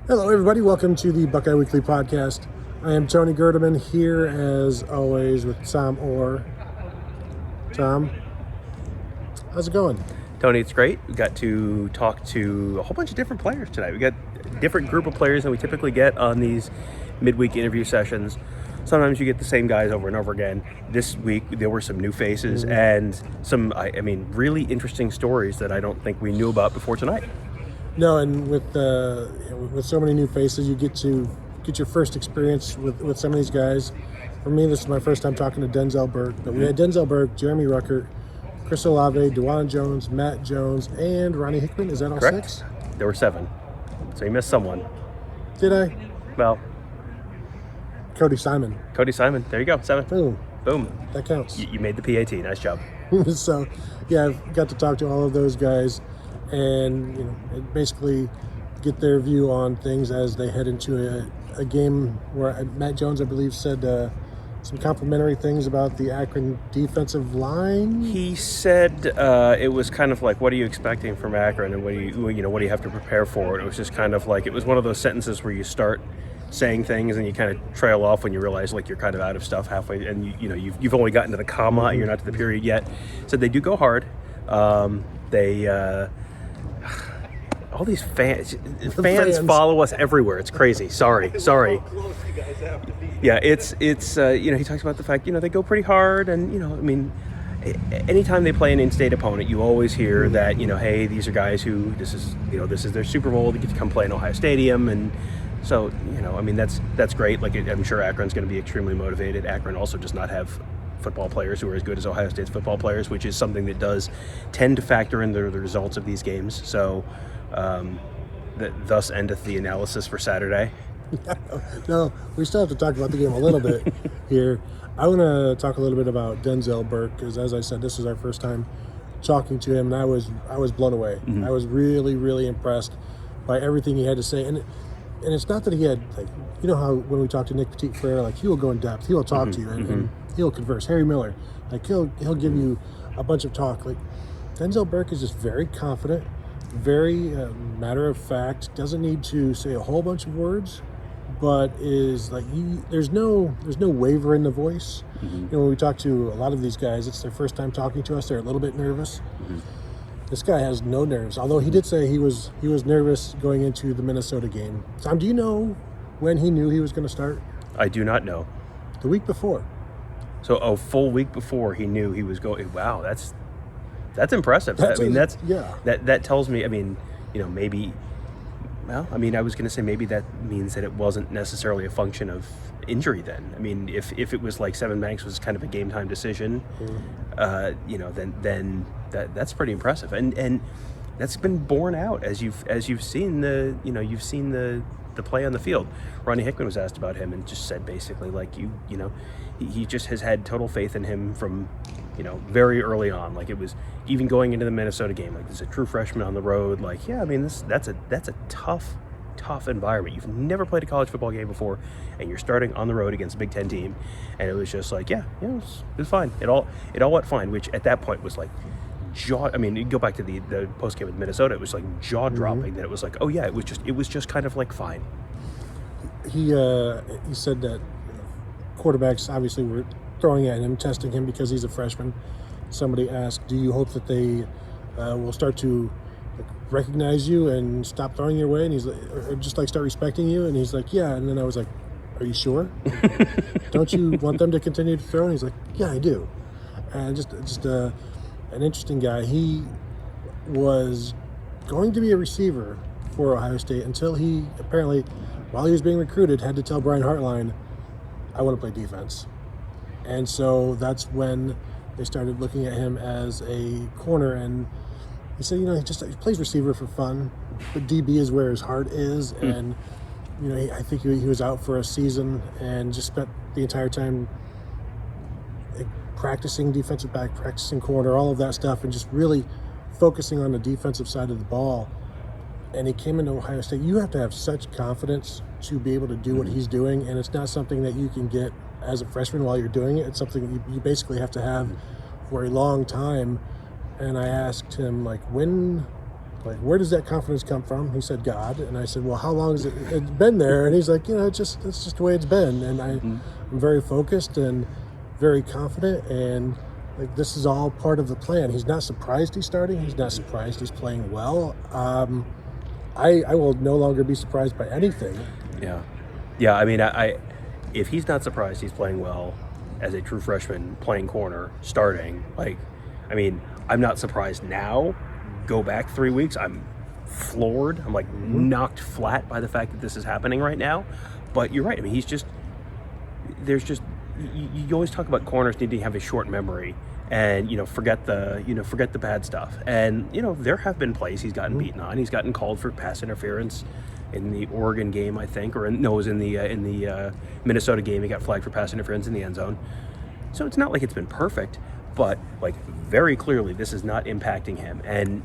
Hello, everybody. Welcome to the Buckeye Weekly Podcast. I am Tony Gerdeman here, as always, with Tom Orr. Tom, how's it going? Tony, it's great. We got to talk to a whole bunch of different players tonight. We got a different group of players than we typically get on these midweek interview sessions. Sometimes you get the same guys over and over again. This week, there were some new faces and some, really interesting stories that I don't think we knew about before tonight. No, and with so many new faces, you get your first experience with some of these guys. For me, this is my first time talking to Denzel Burke. But we had Denzel Burke, Jeremy Ruckert, Chris Olave, Dwan Jones, Matt Jones, and Ronnie Hickman. Is that all? Correct. 6? There were 7. So you missed someone. Did I? Well, Cody Simon. There you go. 7. Boom. That counts. You made the PAT. Nice job. So, yeah, I've got to talk to all of those guys and basically get their view on things as they head into a game where Matt Jones, I believe, said some complimentary things about the Akron defensive line. He said it was kind of like, what are you expecting from Akron, and what do you have to prepare for? And it was just kind of like, it was one of those sentences where you start saying things and you kind of trail off when you realize like you're kind of out of stuff halfway, and you've only gotten to the comma and you're not to the period yet. So they do go hard. All these fans follow us everywhere. It's crazy. Sorry. Yeah, it's he talks about the fact, they go pretty hard, and anytime they play an in-state opponent, you always hear that, hey, these are guys who this is their Super Bowl. They get to come play in Ohio Stadium, and so, that's great. Like, I'm sure Akron's going to be extremely motivated. Akron also does not have football players who are as good as Ohio State's football players, which is something that does tend to factor in the results of these games. So, thus endeth the analysis for Saturday. No, we still have to talk about the game a little bit here. I want to talk a little bit about Denzel Burke, because as I said, this is our first time talking to him, and I was blown away. Mm-hmm. I was really, really impressed by everything he had to say, and it's not that he had, like, how when we talk to Nick Petit-Frere, like, he will go in depth, he will talk to you, and he'll converse. Harry Miller, like, he'll give you a bunch of talk. Like, Denzel Burke is just very confident, very matter of fact, doesn't need to say a whole bunch of words, but is like, there's no waver in the voice. When we talk to a lot of these guys, it's their first time talking to us, they're a little bit nervous. This guy has no nerves, although he did say he was nervous going into the Minnesota game. Tom, do you know when he knew he was going to start? I do not know. The week before. So a full week before he knew he was going. Wow, that's impressive. That tells me, maybe, I was going to say maybe that means that it wasn't necessarily a function of injury then. If it was like Seven Banks was kind of a game time decision, then that's pretty impressive. And that's been borne out as you've seen the play on the field. Ronnie Hickman was asked about him and just said basically like, he just has had total faith in him from, very early on. Like, it was even going into the Minnesota game, like, there's a true freshman on the road. Like, yeah, that's a tough environment. You've never played a college football game before, and you're starting on the road against a Big Ten team. And it was just like, it was fine. It all went fine, which at that point was like you go back to the post game with Minnesota, it was like jaw dropping that it was like, oh yeah, it was just kind of like fine. He said that quarterbacks obviously were throwing at him, testing him because he's a freshman. Somebody asked, do you hope that they will start to recognize you and stop throwing your way? And he's like, or just like start respecting you? And he's like, yeah. And then I was like, are you sure? Don't you want them to continue to throw? And he's like, yeah, I do. And just an interesting guy. He was going to be a receiver for Ohio State until he apparently, while he was being recruited, had to tell Brian Hartline, I want to play defense. And so that's when they started looking at him as a corner, and he said, he plays receiver for fun, but DB is where his heart is. And I think he was out for a season and just spent the entire time practicing defensive back, practicing corner, all of that stuff, and just really focusing on the defensive side of the ball. And he came into Ohio State. You have to have such confidence to be able to do what he's doing, and it's not something that you can get as a freshman while you're doing it. It's something you basically have to have for a long time. And I asked him, like, when like, where does that confidence come from? He said, God. And I said, well, how long has it been there? And he's like, it's just the way it's been. And I'm very focused and very confident, and like, this is all part of the plan. He's not surprised he's starting. He's not surprised he's playing well. I will no longer be surprised by anything. Yeah. I mean, if he's not surprised he's playing well as a true freshman, playing corner, starting, I'm not surprised now. Go back 3 weeks, I'm floored. I'm like knocked flat by the fact that this is happening right now. But you're right. I mean, you always talk about corners needing to have a short memory and forget the bad stuff. And there have been plays he's gotten beaten on. He's gotten called for pass interference in the Oregon game, I think, it was in the Minnesota game. He got flagged for pass interference in the end zone. So it's not like it's been perfect, but like very clearly this is not impacting him. And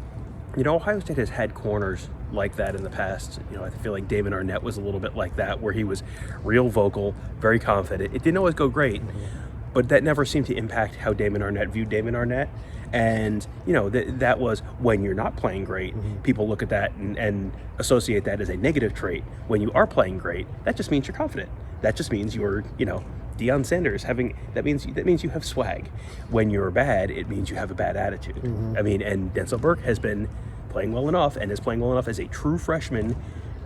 Ohio State has had corners like that in the past. I feel like Damon Arnett was a little bit like that, where he was real vocal, very confident. It didn't always go great, but that never seemed to impact how Damon Arnett viewed Damon Arnett. And, that was when you're not playing great, people look at that and associate that as a negative trait. When you are playing great, that just means you're confident. That just means you're, Deion Sanders that means you have swag. When you're bad, it means you have a bad attitude. And Denzel Burke has been playing well enough, and is playing well enough as a true freshman,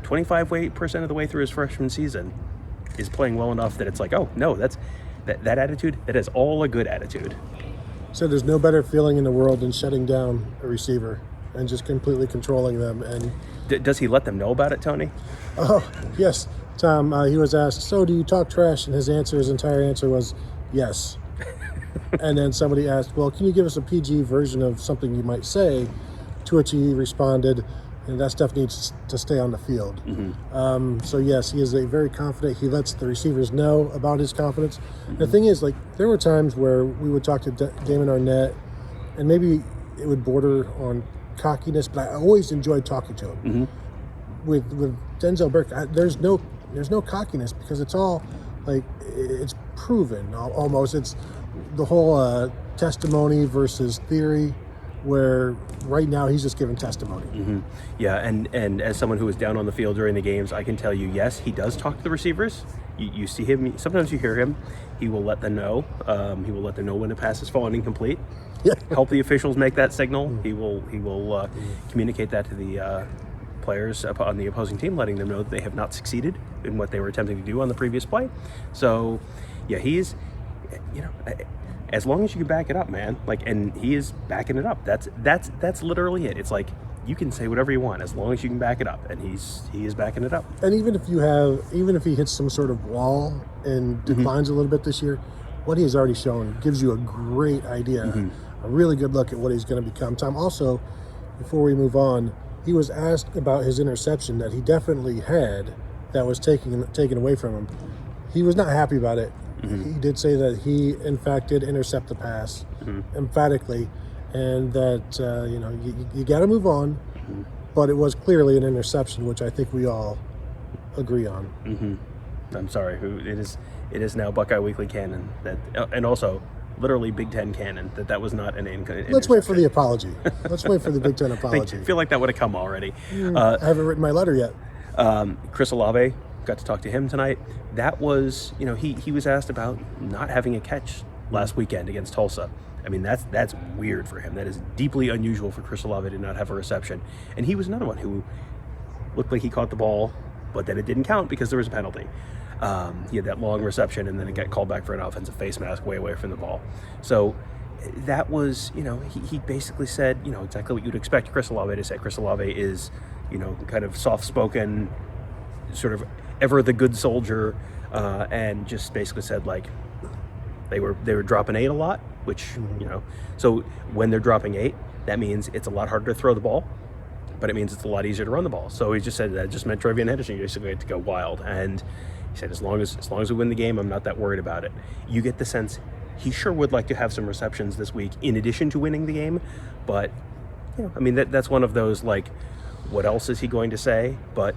25% of the way through his freshman season, is playing well enough that it's like, oh no, that attitude, that is all a good attitude. So there's no better feeling in the world than shutting down a receiver and just completely controlling them. And does he let them know about it, Tony? Oh, yes. Tom, he was asked, so do you talk trash? And his entire answer was yes. And then somebody asked, well, can you give us a PG version of something you might say? To which he responded, and that stuff needs to stay on the field. So yes, he is very confident. He lets the receivers know about his confidence. The thing is, like, there were times where we would talk to Damon Arnett, and maybe it would border on cockiness, but I always enjoyed talking to him. With Denzel Burke, there's no cockiness, because it's all like, it's proven almost. It's the whole testimony versus theory, where right now he's just giving testimony. Yeah, and as someone who was down on the field during the games, I can tell you, yes, he does talk to the receivers. You see him, sometimes you hear him. He will let them know. He will let them know when a pass is fallen incomplete. Help the officials make that signal. He will communicate that to the players on the opposing team, letting them know that they have not succeeded in what they were attempting to do on the previous play. So, yeah, he's, as long as you can back it up, man, and he is backing it up. That's literally it. It's like, you can say whatever you want as long as you can back it up, and he is backing it up. And even if he hits some sort of wall and declines a little bit this year, what he has already shown gives you a great idea, a really good look at what he's going to become. Tom, also, before we move on, he was asked about his interception that he definitely had that was taken away from him. He was not happy about it. He did say that he, in fact, did intercept the pass emphatically, and that you got to move on. But it was clearly an interception, which I think we all agree on. I'm sorry, it is now Buckeye Weekly canon that, and also literally Big Ten canon, that was not an interception. Let's wait for the apology. Let's wait for the Big Ten apology. I feel like that would have come already. I haven't written my letter yet. Chris Olave, got to talk to him tonight. That was, he was asked about not having a catch last weekend against Tulsa. I mean, that's weird for him. That is deeply unusual for Chris Olave to not have a reception. And he was another one who looked like he caught the ball, but then it didn't count because there was a penalty. He had that long reception, and then it got called back for an offensive face mask way away from the ball. So that was, he basically said, exactly what you'd expect Chris Olave to say. Chris Olave is, kind of soft-spoken, sort of ever the good soldier, and just basically said, like, they were dropping 8 a lot, which, so when they're dropping 8, that means it's a lot harder to throw the ball, but it means it's a lot easier to run the ball. So he just said that just meant Trevian Henderson basically had to go wild. And he said, as long as we win the game, I'm not that worried about it. You get the sense he sure would like to have some receptions this week in addition to winning the game. But, that's one of those, like, what else is he going to say? But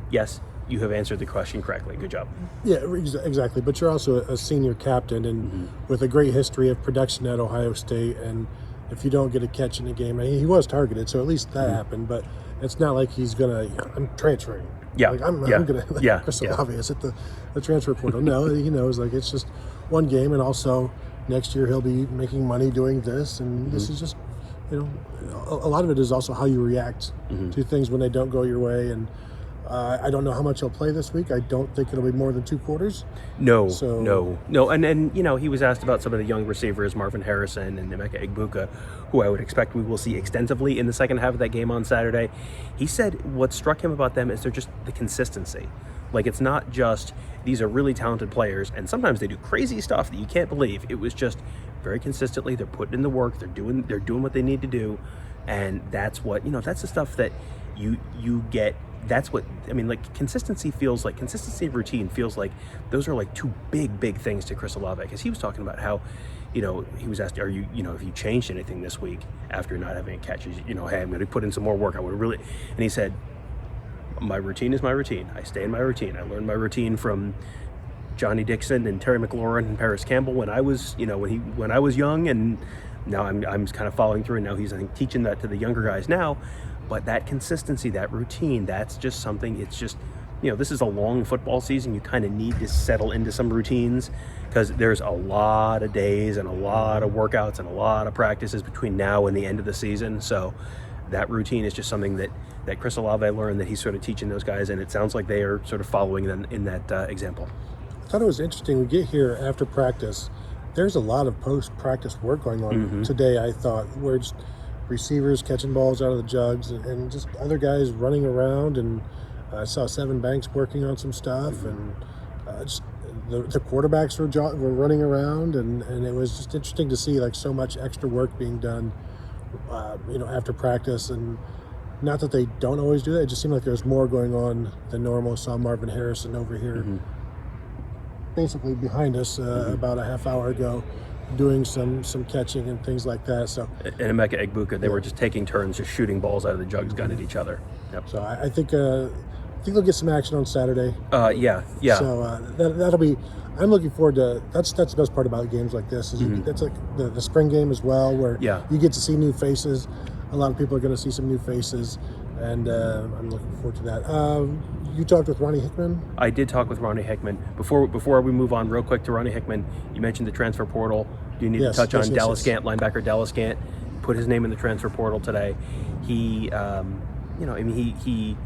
yes, you have answered the question correctly. Good job. Yeah, exactly. But you're also a senior captain, and with a great history of production at Ohio State, and if you don't get a catch in the game, he was targeted, so at least that happened. But it's not like he's gonna. I'm transferring. Yeah, like I'm gonna. Chris Olave is at the transfer portal. No, he knows like it's just one game, and also next year he'll be making money doing this, and this is just, a lot of it is also how you react to things when they don't go your way. And I don't know how much he'll play this week. I don't think it'll be more than 2 quarters. No. And he was asked about some of the young receivers, Marvin Harrison and Emeka Egbuka, who I would expect we will see extensively in the second half of that game on Saturday. He said what struck him about them is they're just the consistency. Like, it's not just these are really talented players, and sometimes they do crazy stuff that you can't believe. It was just very consistently they're putting in the work, they're doing what they need to do, and that's what that's the stuff that you get. That's what I mean. Like, consistency of routine feels like those are like 2 big things to Chris Olave, because he was talking about how, he was asked, "Are you, have you changed anything this week after not having a catch? Hey, I'm going to put in some more work. I would really," and he said, "My routine is my routine. I stay in my routine. I learned my routine from Johnny Dixon and Terry McLaurin and Paris Campbell when I was, when I was young, and now I'm kind of following through. And now he's, I think, teaching that to the younger guys now." But that consistency, that routine, that's just something. It's just, this is a long football season. You kind of need to settle into some routines, because there's a lot of days and a lot of workouts and a lot of practices between now and the end of the season. So that routine is just something that Chris Olave learned, that he's sort of teaching those guys, and it sounds like they are sort of following them in that example. I thought it was interesting. We get here after practice. There's a lot of post-practice work going on today, I thought, where just receivers catching balls out of the jugs and just other guys running around. And I saw Seven Banks working on some stuff, and just the quarterbacks were running around, and it was just interesting to see like so much extra work being done, after practice. And not that they don't always do that, it just seemed like there was more going on than normal. Saw Marvin Harrison over here, basically behind us about a half hour ago, doing some catching and things like that. So and Emeka Egbuka, they were just taking turns, just shooting balls out of the jugs, gun at each other. Yep. So I think they'll get some action on Saturday. Yeah. So that'll be. I'm looking forward to. That's the best part about games like this. Is that's like the spring game as well, where you get to see new faces. A lot of people are going to see some new faces, and I'm looking forward to that. You talked with Ronnie Hickman? I did talk with Ronnie Hickman. Before we move on real quick to Ronnie Hickman, you mentioned the transfer portal. Do you need to touch on Dallas Gant, linebacker Dallas Gant? Put his name in the transfer portal today. He, he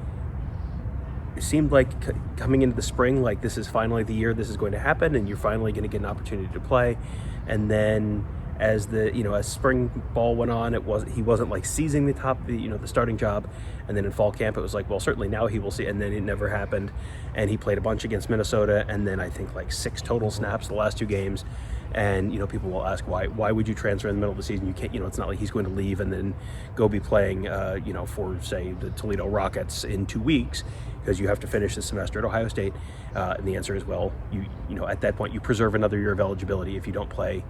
seemed like coming into the spring, like this is finally the year this is going to happen, and you're finally going to get an opportunity to play. And then as as spring ball went on, he wasn't like seizing the starting job. And then in fall camp, it was like, well, certainly now he will see. And then it never happened. And he played a bunch against Minnesota, and then I think like 6 total snaps the last 2 games. And people will ask why would you transfer in the middle of the season? You can't. It's not like he's going to leave and then go be playing for say the Toledo Rockets in 2 weeks, because you have to finish the semester at Ohio State. And the answer is, well, you at that point you preserve another year of eligibility if you don't play.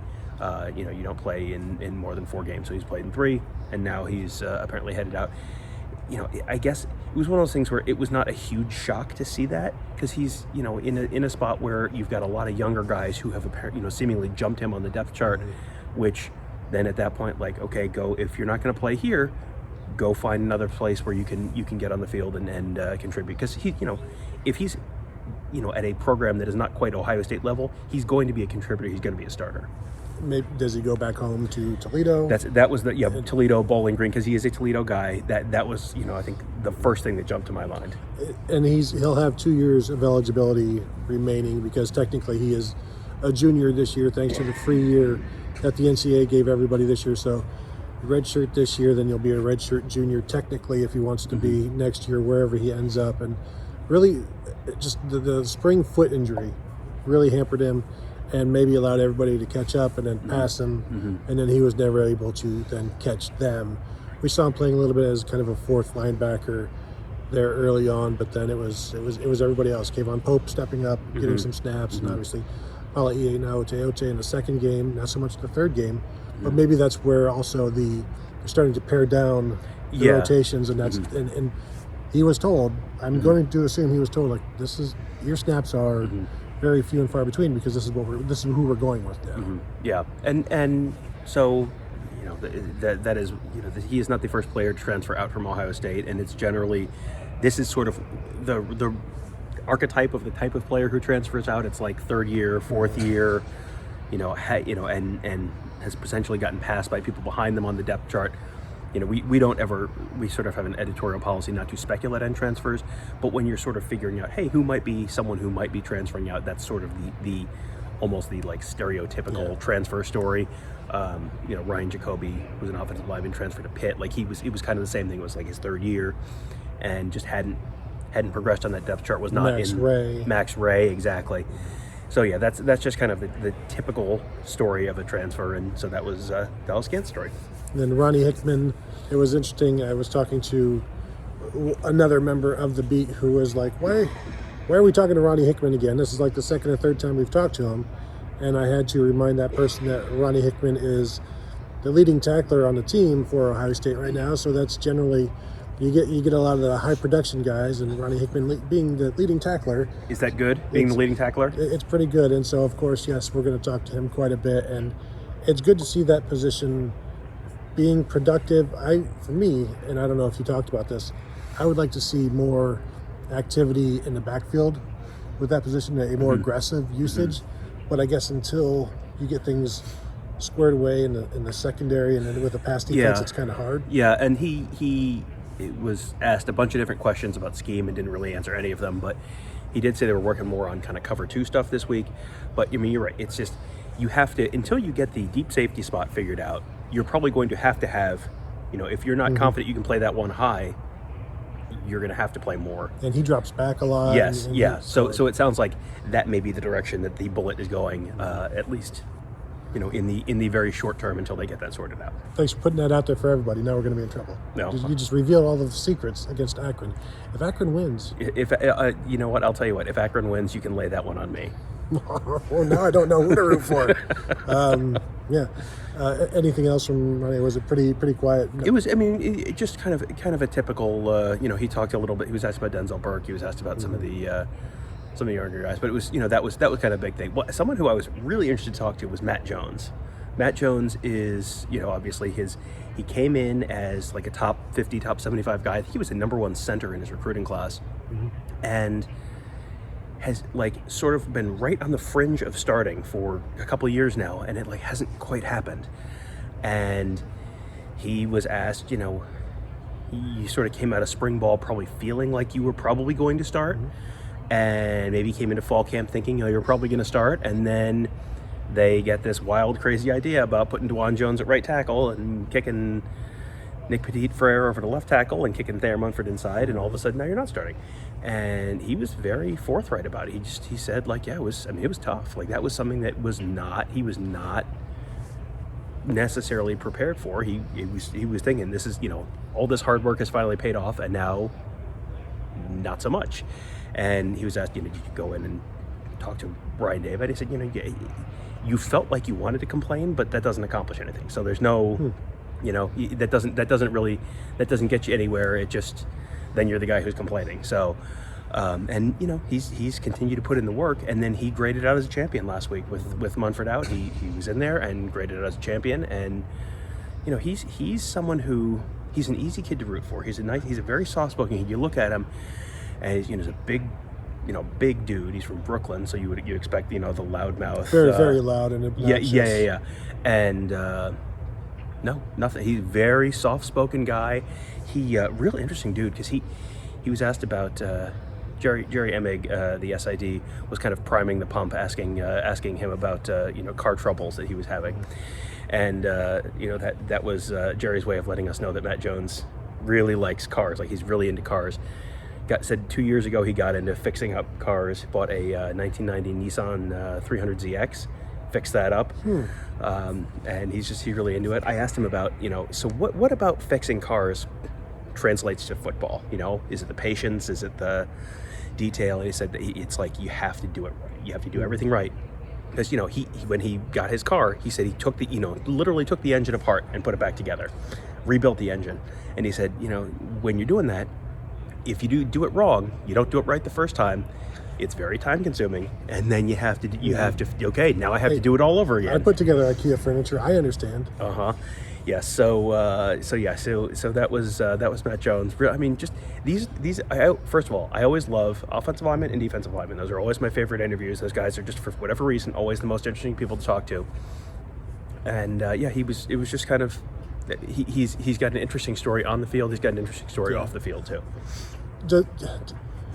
You don't play in more than 4 games. So he's played in 3, and now he's apparently headed out. I guess it was one of those things where it was not a huge shock to see that, because he's in a spot where you've got a lot of younger guys who have seemingly jumped him on the depth chart, which then at that point, like, okay, go, if you're not going to play here, go find another place where you can get on the field and contribute, because if he's at a program that is not quite Ohio State level, he's going to be a contributor. He's going to be a starter. Maybe, does he go back home to Toledo? That was Toledo, Bowling Green, because he is a Toledo guy. That was I think the first thing that jumped to my mind. And he'll have 2 years of eligibility remaining, because technically he is a junior this year, thanks to the free year that the NCAA gave everybody this year. So red shirt this year, then you'll be a red shirt junior technically if he wants to be next year, wherever he ends up. And really, just the spring foot injury really hampered him, and maybe allowed everybody to catch up and then pass him, and then he was never able to then catch them. We saw him playing a little bit as kind of a 4th linebacker there early on, but then it was everybody else. Kayvon Pope stepping up, getting some snaps, and obviously Palaie Naoteote in the 2nd game, not so much the 3rd game, but maybe that's where also they're starting to pare down the rotations, and that's and he was told, I'm going to assume he was told, like, this is your snaps are very few and far between, because this is who we're going with now. Yeah, and so that is, he is not the first player to transfer out from Ohio State, and it's generally, this is sort of the archetype of the type of player who transfers out. It's like third year, fourth year, and has potentially gotten passed by people behind them on the depth chart. We sort of have an editorial policy not to speculate on transfers, but when you're sort of figuring out, hey, who might be someone who might be transferring out, that's sort of the almost the like stereotypical transfer story. Ryan Jacoby was an offensive lineman, transferred to Pitt. Like it was kind of the same thing. It was like his third year, and just hadn't progressed on that depth chart. Was not Max Ray, exactly. So yeah, that's just kind of the typical story of a transfer, and so that was Gant's story. And then Ronnie Hickman, it was interesting. I was talking to another member of the beat who was like, why are we talking to Ronnie Hickman again? This is like the second or third time we've talked to him. And I had to remind that person that Ronnie Hickman is the leading tackler on the team for Ohio State right now. So that's generally, you get a lot of the high production guys, and Ronnie Hickman being the leading tackler. Is that good, being the leading tackler? It's pretty good. And so, of course, yes, we're going to talk to him quite a bit. And it's good to see that position being productive. For me, and I don't know if you talked about this, I would like to see more activity in the backfield with that position, a more aggressive usage. But I guess until you get things squared away in the secondary and then with the pass defense, it's kind of hard. Yeah, and he was asked a bunch of different questions about scheme and didn't really answer any of them, but he did say they were working more on kind of cover 2 stuff this week. But I mean, you're right. It's just, you have to, until you get the deep safety spot figured out, you're probably going to have, if you're not confident you can play that one high, you're going to have to play more. And he drops back a lot. Yes, So it sounds like that may be the direction that the bullet is going, at least, in the very short term until they get that sorted out. Thanks for putting that out there for everybody. Now we're going to be in trouble. No. You just revealed all of the secrets against Akron. If Akron wins... If you know what, I'll tell you what, if Akron wins, you can lay that one on me. Well, now I don't know who to root for. Anything else from Ronnie? Was it pretty quiet? It was. I mean, it just kind of a typical. He talked a little bit. He was asked about Denzel Burke. He was asked about some of the younger guys. But it was, that was kind of a big thing. Well, someone who I was really interested to talk to was Matt Jones. Matt Jones is, obviously he came in as like a top 50, top 75 guy. I think he was the number 1 center in his recruiting class, and has like sort of been right on the fringe of starting for a couple of years now, and it like hasn't quite happened. And he was asked, you sort of came out of spring ball probably feeling like you were probably going to start, and maybe came into fall camp thinking, you're probably going to start, and then they get this wild, crazy idea about putting Dwan Jones at right tackle and kicking Nick Petit-Frere over to left tackle and kicking Thayer Munford inside, and all of a sudden now you're not starting. And he was very forthright about it. He said, like, it was tough. Like, that was something that he was not necessarily prepared for. He was thinking, this is, all this hard work has finally paid off, and now not so much. And he was asked, did you go in and talk to Brian David? He said, you felt like you wanted to complain, but that doesn't accomplish anything. So there's no, that doesn't get you anywhere. It just, then you're the guy who's complaining. So, he's continued to put in the work, and then he graded out as a champion last week with Munford out. He was in there and graded out as a champion, and he's someone who, he's an easy kid to root for. He's a very soft-spoken kid. You look at him, and he's a big dude. He's from Brooklyn, so you expect the loudmouth, very loud and obnoxious. Yeah. And no, nothing. He's a very soft-spoken guy. He real interesting dude, because he was asked about Jerry Emig, the SID, was kind of priming the pump, asking him about car troubles that he was having, and that was Jerry's way of letting us know that Matt Jones really likes cars. Like, he's really into cars. Said 2 years ago he got into fixing up cars. Bought a 1990 Nissan 300ZX. Fixed that up, and he's really into it. I asked him about, so what about fixing cars translates to football? Is it the patience? Is it the detail? And he said that it's like you have to do it right. You have to do everything right, because he when he got his car, he said he took the literally took the engine apart and put it back together, rebuilt the engine, and he said when you're doing that, if you do it wrong, you don't do it right the first time, it's very time consuming, and then you have to now I have to do it all over again. I put together IKEA furniture. I understand. Yeah. So that was Matt Jones. I mean, just these. First of all, I always love offensive linemen and defensive linemen. Those are always my favorite interviews. Those guys are just, for whatever reason, always the most interesting people to talk to. And it was just kind of, he's got an interesting story on the field. He's got an interesting story off the field too.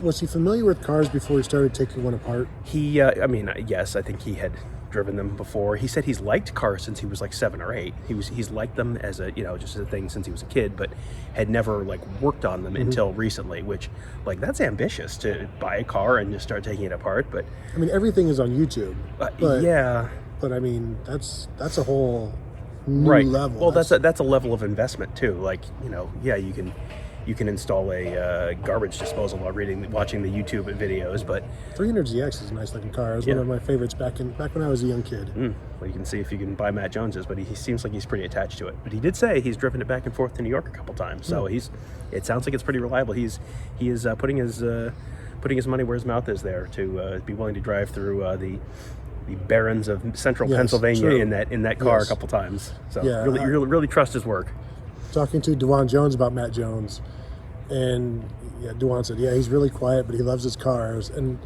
Was he familiar with cars before he started taking one apart? Yes, I think he had driven them before. He said he's liked cars since he was like 7 or 8. He's liked them as a, just as a thing since he was a kid, but had never like worked on them until recently, which, like, that's ambitious to buy a car and just start taking it apart. But I mean, everything is on YouTube. But I mean, that's a whole new level. Well, that's a level of investment too. Like, you can install a garbage disposal while watching the YouTube videos, but 300ZX is a nice looking car. It was one of my favorites back when I was a young kid. Well, you can see if you can buy Matt Jones's, but he seems like he's pretty attached to it. But he did say he's driven it back and forth to New York a couple times, so it sounds like it's pretty reliable. He is putting his money where his mouth is there to be willing to drive through the barrens of central Pennsylvania in that car a couple times. So really trust his work. Talking to Dwan Jones about Matt Jones, and Dwan said, he's really quiet, but he loves his cars, and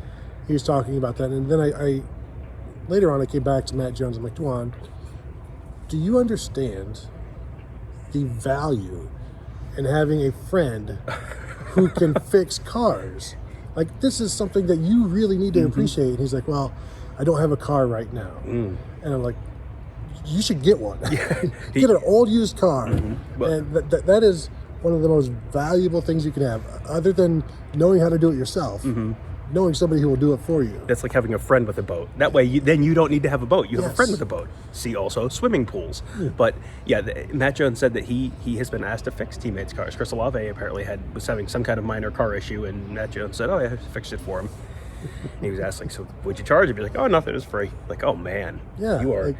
he was talking about that. And then I later on I came back to Matt Jones. I'm like, Dwan, do you understand the value in having a friend who can fix cars? Like, this is something that you really need to appreciate. And he's like, well, I don't have a car right now. And I'm like, you should get one. Get an old used car. And that is one of the most valuable things you can have, other than knowing how to do it yourself. Knowing somebody who will do it for you. That's like having a friend with a boat. That way, then you don't need to have a boat. You have a friend with a boat. See also swimming pools. But Matt Jones said that he has been asked to fix teammates' cars. Chris Olave apparently was having some kind of minor car issue, and Matt Jones said, I fixed it for him. And he was asked, like, so what'd you charge him? He's like, oh, nothing, it was free. Like, oh man, you are.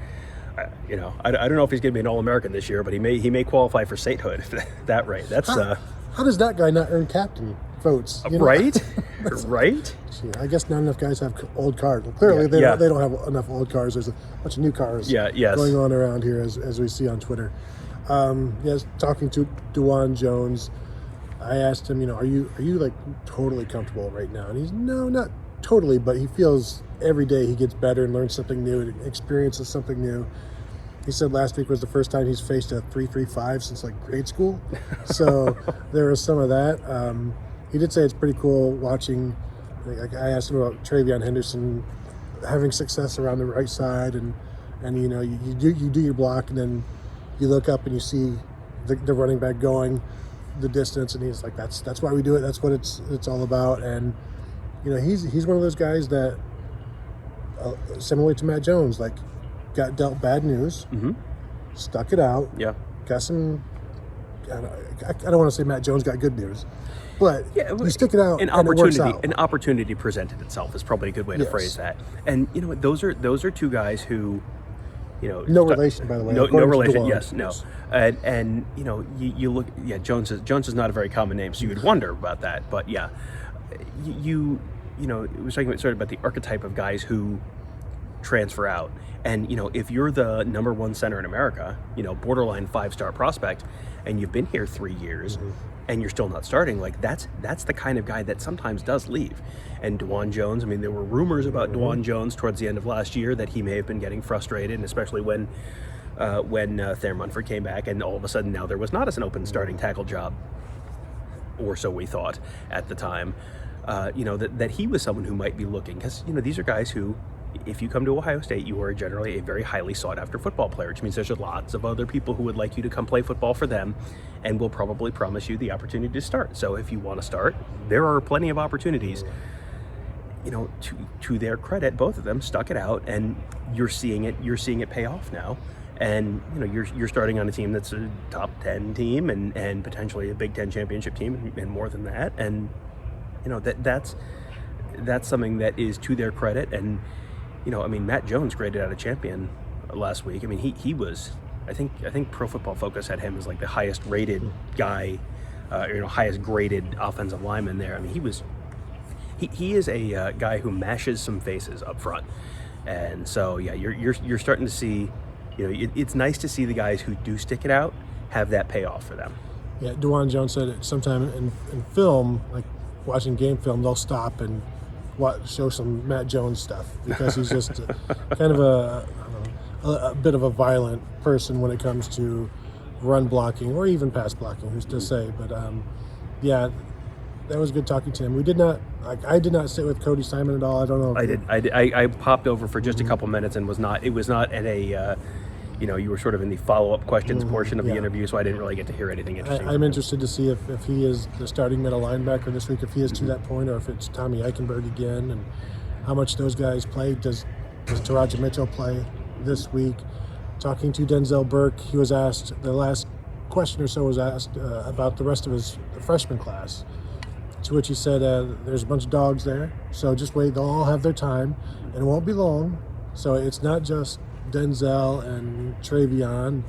I don't know if he's going to be an All-American this year, but he may qualify for statehood. That right? That's how does that guy not earn captain votes? Right, right. I guess not enough guys have old cars. Well, clearly they don't have enough old cars. There's a bunch of new cars going on around here, as we see on Twitter. Talking to Dwan Jones, I asked him, are you like totally comfortable right now? And he's no, not totally, but he feels every day he gets better and learns something new and experiences something new. He said last week was the first time he's faced a 3.35 since like grade school. So there was some of that. He did say it's pretty cool watching. Like, I asked him about Travion Henderson having success around the right side, and you do your block, and then you look up and you see the running back going the distance, and he's like, that's why we do it. That's what it's all about. And he's one of those guys that similar to Matt Jones, like, got dealt bad news, stuck it out, got some. I don't want to say Matt Jones got good news, but you stick it out. An opportunity presented itself is probably a good way to phrase that. And those are two guys who, no relation, by the way. No relation. Yes, no. And you look. Jones is not a very common name, so you would wonder about that. But it was talking about the archetype of guys who transfer out. And if you're the number one center in America, borderline 5-star prospect, and you've been here 3 years and you're still not starting, like, that's the kind of guy that sometimes does leave. And Dwan Jones, I mean, there were rumors about Dwan Jones towards the end of last year that he may have been getting frustrated, and especially when Thayer Munford came back, and all of a sudden now there was not an open starting tackle job, or so we thought at the time. That he was someone who might be looking, because these are guys who, if you come to Ohio State, you are generally a very highly sought after football player, which means there's lots of other people who would like you to come play football for them and will probably promise you the opportunity to start. So if you want to start, there are plenty of opportunities. To their credit, both of them stuck it out, and you're seeing it pay off now. And you're starting on a team that's a top 10 team and potentially a Big Ten championship team and more than that. And that's something that is to their credit. And Matt Jones graded out a champion last week. I mean, he was, I think Pro Football Focus had him as like the highest rated guy, highest graded offensive lineman there. I mean, he is a guy who mashes some faces up front. And so you're starting to see it's nice to see the guys who do stick it out have that payoff for them. Yeah, Dwan Jones said it sometime in film, like watching game film, they'll stop and show some Matt Jones stuff because he's just kind of a bit of a violent person when it comes to run blocking or even pass blocking, who's to say. But yeah, that was good talking to him. We did not, I did not sit with Cody Simon at all. I don't know. I popped over for just a couple minutes and it was not at a, you were sort of in the follow-up questions portion of the interview, so I didn't really get to hear anything interesting. I'm interested to see if he is the starting middle linebacker this week, if he is to that point, or if it's Tommy Eichenberg again, and how much those guys play. Does Taraja Mitchell play this week? Talking to Denzel Burke, he was asked, the last question or so was asked about the rest of the freshman class, to which he said, there's a bunch of dogs there, so just wait, they'll all have their time, and it won't be long. So it's not just Denzel and Travion,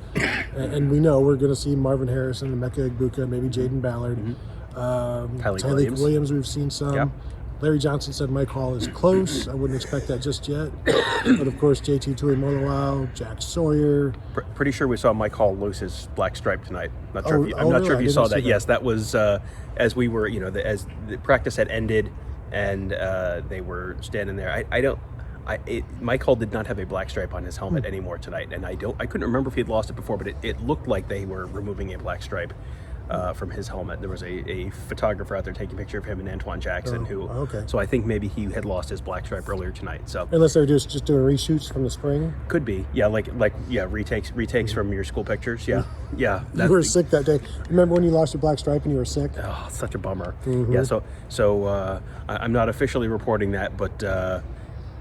and we know we're going to see Marvin Harrison, Emeka Egbuka, maybe Jaden Ballard, Tyleik Williams. We've seen some. Yep. Larry Johnson said Mike Hall is close. I wouldn't expect that just yet. But of course, JT Tuimoloau, Jack Sawyer. Pretty sure we saw Mike Hall lose his black stripe tonight. I'm not sure if you I saw didn't that. see Yes, that was as we were, as the practice had ended and they were standing there. Mike Hall did not have a black stripe on his helmet anymore tonight, and I couldn't remember if he had lost it before, but it looked like they were removing a black stripe from his helmet. There was a photographer out there taking a picture of him and Antoine Jackson, so I think maybe he had lost his black stripe earlier tonight. So unless they're just doing reshoots from the spring, could be, retakes from your school pictures. Yeah. You were sick that day. Remember when you lost your black stripe and you were sick? Oh, such a bummer. Yeah. So I'm not officially reporting that, but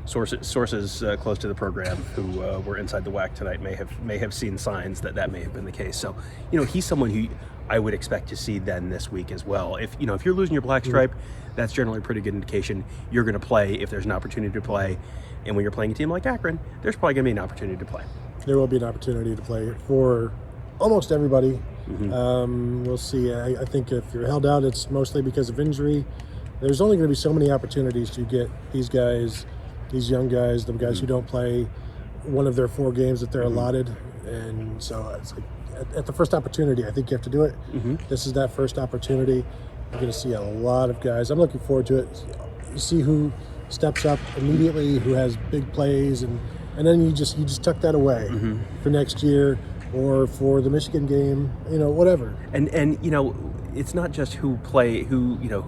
sources close to the program who were inside the WAC tonight may have seen signs that may have been the case. So, he's someone who I would expect to see then this week as well. If you're losing your black stripe, that's generally a pretty good indication you're going to play if there's an opportunity to play. And when you're playing a team like Akron, there's probably going to be an opportunity to play. There will be an opportunity to play for almost everybody. We'll see. I think if you're held out, it's mostly because of injury. There's only going to be so many opportunities to get these guys, these young guys, the guys who don't play one of their 4 games that they're allotted. And so it's like at the first opportunity, I think you have to do it. This is that first opportunity. You're going to see a lot of guys. I'm looking forward to it. You see who steps up immediately, who has big plays, and then you just tuck that away for next year or for the Michigan game, whatever. And it's not just who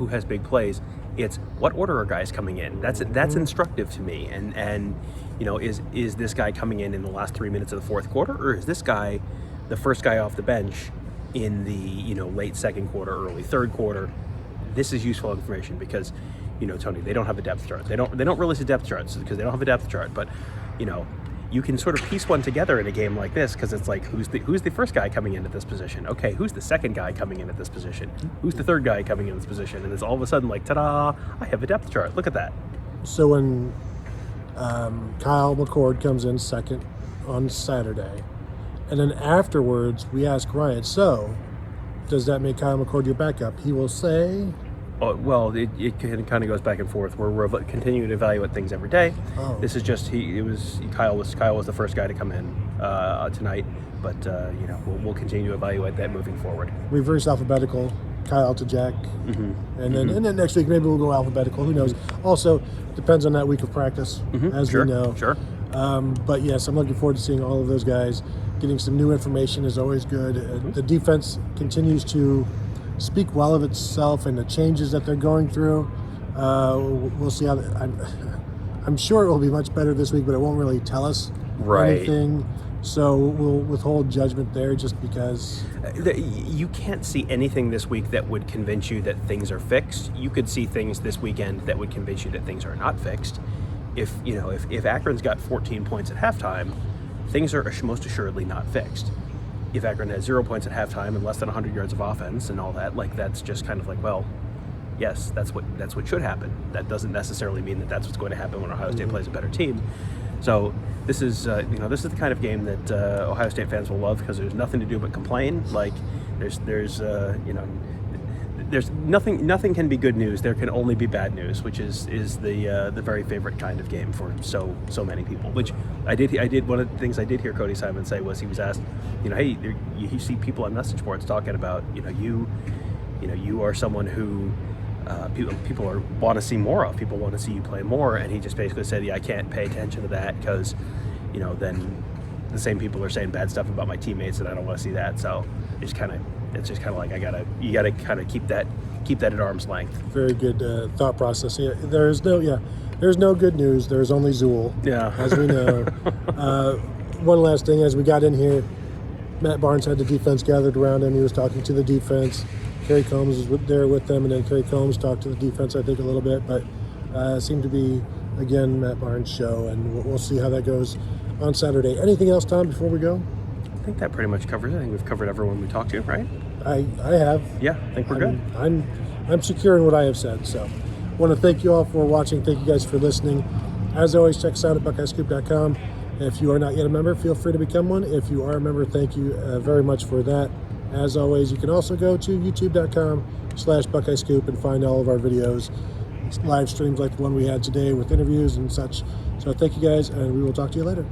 has big plays. It's what order are guys coming in. That's instructive to me. And is this guy coming in the last 3 minutes of the fourth quarter, or is this guy the first guy off the bench in the late second quarter, early third quarter? This is useful information because Tony, they don't have a depth chart. They don't release a depth chart because they don't have a depth chart. But you can sort of piece one together in a game like this because it's like who's the first guy coming in at this position? Okay, who's the second guy coming in at this position? Who's the third guy coming in this position? And it's all of a sudden like, ta-da! I have a depth chart. Look at that. So when Kyle McCord comes in second on Saturday, and then afterwards we ask Ryan, so does that make Kyle McCord your backup? He will say, well, it kind of goes back and forth. We're continuing to evaluate things every day. This is just Kyle was the first guy to come in tonight, but we'll continue to evaluate that moving forward. Reverse alphabetical, Kyle to Jack, and then next week maybe we'll go alphabetical. Who knows? Also depends on that week of practice, as we know. Sure. But yes, I'm looking forward to seeing all of those guys. Getting some new information is always good. The defense continues to speak well of itself and the changes that they're going through. We'll see how. I'm sure it will be much better this week, but it won't really tell us anything. So we'll withhold judgment there just because. You can't see anything this week that would convince you that things are fixed. You could see things this weekend that would convince you that things are not fixed. If Akron's got 14 points at halftime, things are most assuredly not fixed. If Akron has 0 points at halftime and less than 100 yards of offense and all that, that's just kind of like, well, yes, that's what should happen. That doesn't necessarily mean that that's what's going to happen when Ohio State plays a better team. So this is the kind of game that Ohio State fans will love because there's nothing to do but complain. Like there's there's nothing can be good news. There can only be bad news, which is the very favorite kind of game for so many people. Which I did one of the things I did hear Cody Simon say was he was asked, hey, you see people on message boards talking about, you are someone who people want to see more of. People want to see you play more, and he just basically said, I can't pay attention to that because, then the same people are saying bad stuff about my teammates, and I don't want to see that. So it's just kind of like you gotta kind of keep that at arm's length. Very good thought process. Yeah, there's no good news. There's only Zool. Yeah, as we know. One last thing, as we got in here, Matt Barnes had the defense gathered around him. He was talking to the defense. Kerry Combs was there with them, and then Kerry Combs talked to the defense, I think, a little bit. But it seemed to be, again, Matt Barnes' show, and we'll see how that goes on Saturday. Anything else, Tom, before we go? I think that pretty much covers it. I think we've covered everyone we talked to, right? I have. Yeah, I think we're good. I'm secure in what I have said. So I want to thank you all for watching. Thank you guys for listening. As always, check us out at BuckeyeScoop.com. If you are not yet a member, feel free to become one. If you are a member, thank you very much for that. As always, you can also go to youtube.com/BuckeyeScoop and find all of our videos, live streams like the one we had today with interviews and such. So thank you guys, and we will talk to you later.